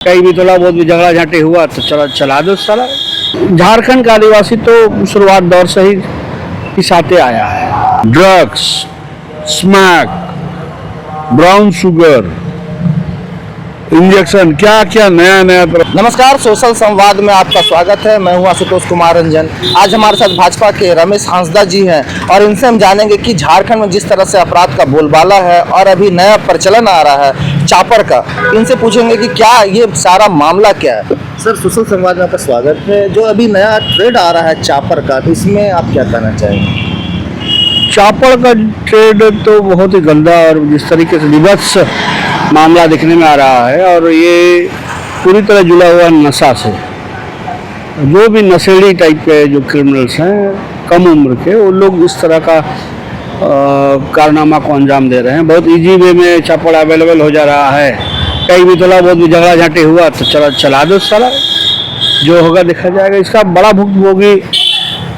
कहीं भी थोड़ा बहुत भी झगड़ा झांटी हुआ तो चला दो साला। झारखंड का आदिवासी तो शुरुआत दौर से ही पिसाते आया है। Drugs, smack, brown sugar, injection, क्या क्या नया नया तरह। नमस्कार, सोशल संवाद में आपका स्वागत है। मैं हूं आशुतोष कुमार रंजन। आज हमारे साथ भाजपा के रमेश हांसदा जी हैं और इनसे हम जानेंगे कि झारखंड में जिस तरह से अपराध का बोलबाला है और अभी नया प्रचलन आ रहा है चापर का, इनसे पूछेंगे कि क्या ये सारा मामला क्या है। सर, सोशल संवाद में आपका स्वागत है। जो अभी नया ट्रेड आ रहा है चापर का, तो इसमें आप क्या कहना चाहेंगे? चापर का ट्रेड तो बहुत ही गंदा और जिस तरीके से विभत्स मामला देखने में आ रहा है, और ये पूरी तरह जुड़ा हुआ नशा से। जो भी नशेड़ी टाइप के जो क्रिमिनल्स हैं कम उम्र के, वो लोग इस तरह का कारनामा को अंजाम दे रहे हैं। बहुत इजी वे में चापर अवेलेबल हो जा रहा है। कहीं भी थोड़ा बहुत भी झगड़ा झांटी हुआ तो चला दो साला, जो होगा देखा जाएगा। इसका बड़ा भुगतभोगी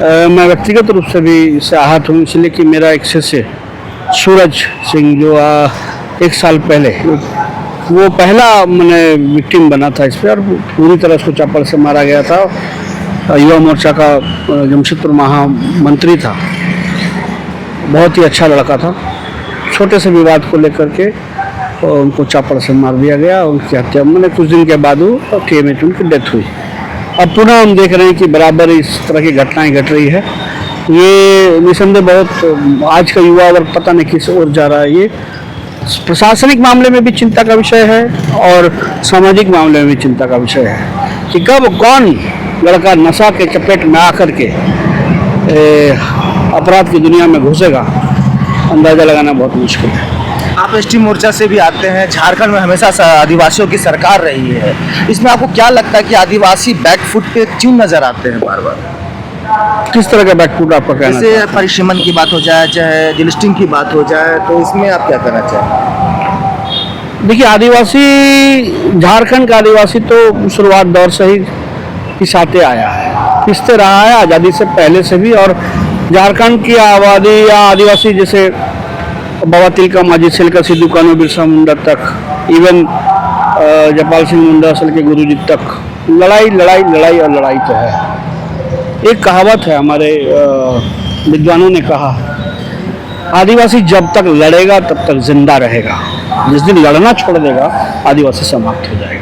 मैं व्यक्तिगत रूप से भी इससे आहत हूँ, इसलिए कि मेरा एक शिष्य सूरज सिंह जो 1 साल पहले वो पहला मैंने विक्टिम बना था इस पर, और पूरी तरह उसको चापर से मारा गया था। युवा मोर्चा का जमशेदपुर महामंत्री था, बहुत ही अच्छा लड़का था। छोटे से विवाद को लेकर के उनको चापर से मार दिया गया। उनकी हत्या मैंने कुछ दिन के बाद वो TMH उनकी डेथ हुई। अब पुनः हम देख रहे हैं कि बराबर इस तरह की घटनाएं घट रही है। ये निसंदेह बहुत आज का युवा वर्ग पता नहीं किस ओर जा रहा है। ये प्रशासनिक मामले में भी चिंता का विषय है और सामाजिक मामले में भी चिंता का विषय है कि कब कौन लड़का नशा के चपेट में आकर के अपराध की दुनिया में घुसेगा, अंदाजा लगाना बहुत मुश्किल है। आप ST मोर्चा से भी आते हैं। झारखंड में हमेशा आदिवासियों की सरकार रही है। इसमें आपको क्या लगता है कि आदिवासी बैकफुट पे क्यों नजर आते हैं बार बार? किस तरह का बैकफुट आपका कहना है? जैसे परिसीमन की बात हो जाए, चाहे डिलिस्टिंग की बात हो जाए, तो इसमें आप क्या कहना चाहेंगे? देखिए, आदिवासी, झारखंड का आदिवासी तो शुरुआत दौर से ही पिसाते आया है, पिसते रहा है आज़ादी से पहले से भी। और झारखंड की आबादी या आदिवासी जैसे बाबा तिलका माझी से लेकर सिद्धू कान्हू बिरसा मुंडा तक, इवन जयपाल सिंह मुंडा असल के गुरुजी तक, लड़ाई लड़ाई लड़ाई और लड़ाई तो है। एक कहावत है, हमारे विद्वानों ने कहा, आदिवासी जब तक लड़ेगा तब तक जिंदा रहेगा, जिस दिन लड़ना छोड़ देगा आदिवासी समाप्त हो जाएगा।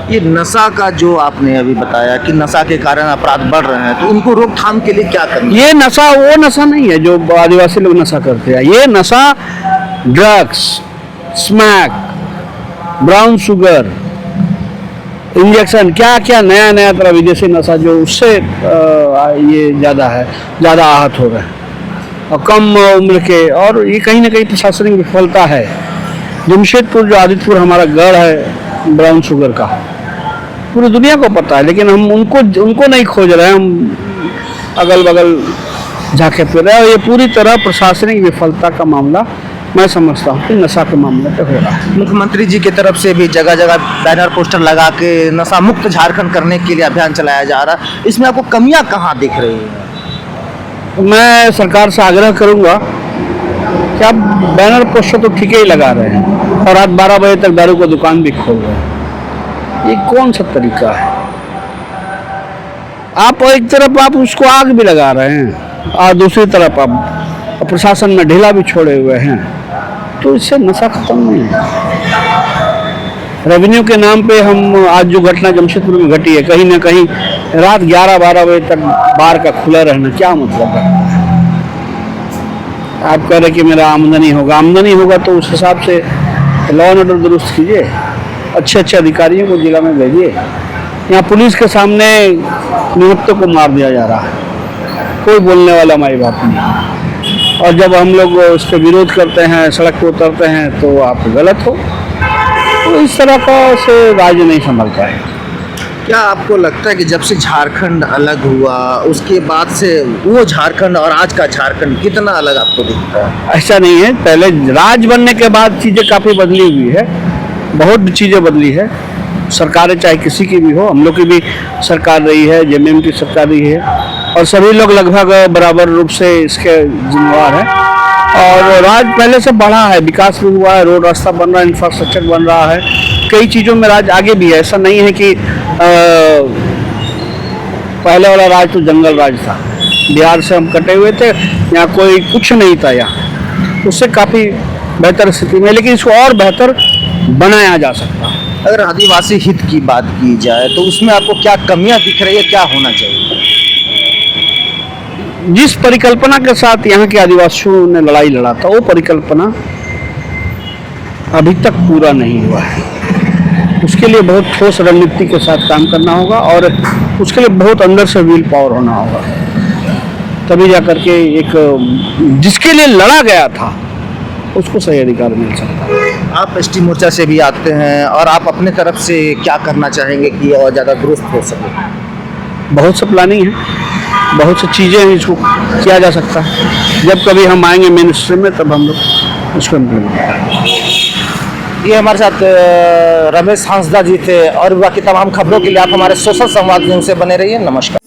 ये नशा का जो आपने अभी बताया कि नशा के कारण अपराध बढ़ रहे हैं, तो उनको रोकथाम के लिए क्या करना? ये नशा वो नशा नहीं है जो आदिवासी लोग नशा करते हैं। ये नशा drugs, smack, brown sugar, injection, क्या क्या नया नया तरह विदेशी नशा जो उससे ये ज़्यादा आहत हो रहे हैं और कम उम्र के। और ये कहीं ना कहीं प्रशासनिक विफलता है। जमशेदपुर जो आदित्यपुर हमारा गढ़ है ब्राउन शुगर का, पूरी दुनिया को पता है, लेकिन हम उनको नहीं खोज रहे हैं। हम अगल बगल झांके फिर रहे हैं। और ये पूरी तरह प्रशासनिक विफलता का मामला मैं समझता हूँ कि नशा के मामले पे हो रहा है। मुख्यमंत्री जी की तरफ से भी जगह जगह बैनर पोस्टर लगा के नशा मुक्त झारखंड करने के लिए अभियान चलाया जा रहा है। इसमें आपको कमियां कहाँ दिख रही है? मैं सरकार से आग्रह करूंगा कि आप बैनर पोस्टर तो ठीक ही लगा रहे हैं और रात 12 बजे तक दारू का दुकान भी खोल रहे हैं। ये कौन सा तरीका है? आप एक तरफ आप उसको आग भी लगा रहे हैं और दूसरी तरफ आप प्रशासन में ढीला भी छोड़े हुए हैं, तो इससे नशा खत्म नहीं है। रेवेन्यू के नाम पे हम आज जो घटना जमशेदपुर में घटी है, कहीं ना कहीं रात 11-12 बजे तक बार का खुला रहना क्या मतलब है? आप कह रहे कि मेरा आमदनी होगा तो उस हिसाब से लॉ एंड ऑर्डर दुरुस्त कीजिए, अच्छे अधिकारियों को जिला में भेजिए। यहाँ पुलिस के सामने नियुक्तों को मार दिया जा रहा है, कोई बोलने वाला माई बाप नहीं। और जब हम लोग उस पर विरोध करते हैं, सड़क पर उतरते हैं, तो आप गलत हो। तो इस तरह का से राज्य नहीं संभल पाएगा। क्या आपको लगता है कि जब से झारखंड अलग हुआ उसके बाद से वो झारखंड और आज का झारखंड कितना अलग आपको दिखता है? ऐसा नहीं है, पहले राज्य बनने के बाद चीज़ें काफ़ी बदली हुई है, बहुत चीज़ें बदली है। सरकारें चाहे किसी की भी हो, हम लोग की भी सरकार रही है, JMM की सरकार रही है, और सभी लोग लगभग बराबर रूप से इसके जिम्मेवार हैं। और राज्य पहले से बढ़ा है, विकास भी हुआ है, रोड रास्ता बन रहा है, इंफ्रास्ट्रक्चर बन रहा है, कई चीज़ों में राज आगे भी है, ऐसा नहीं है कि पहले वाला राज तो जंगल राज था, बिहार से हम कटे हुए थे, यहाँ कोई कुछ नहीं था, यहाँ उससे काफ़ी बेहतर स्थिति में, लेकिन इसको और बेहतर बनाया जा सकता है। अगर आदिवासी हित की बात की जाए तो उसमें आपको क्या कमियां दिख रही है, क्या होना चाहिए? जिस परिकल्पना के साथ यहाँ के आदिवासियों ने लड़ाई लड़ा था, वो परिकल्पना अभी तक पूरा नहीं हुआ है। उसके लिए बहुत ठोस रणनीति के साथ काम करना होगा और उसके लिए बहुत अंदर से विल पावर होना होगा, तभी जा करके एक जिसके लिए लड़ा गया था उसको सही अधिकार मिल सकता है। आप एसटी मोर्चा से भी आते हैं और आप अपने तरफ से क्या करना चाहेंगे कि और ज़्यादा दुरुस्त हो सके? बहुत सा प्लानिंग है, बहुत सी चीज़ें हैं जिसको किया जा सकता है। जब कभी हम आएंगे मिनिस्ट्री में तब हम लोग उसको इम्प्लीमेंट करेंगे। ये हमारे साथ रमेश हांसदा जी थे और बाकी तमाम खबरों के लिए आप हमारे सोशल संवाद से बने रहिए। नमस्कार।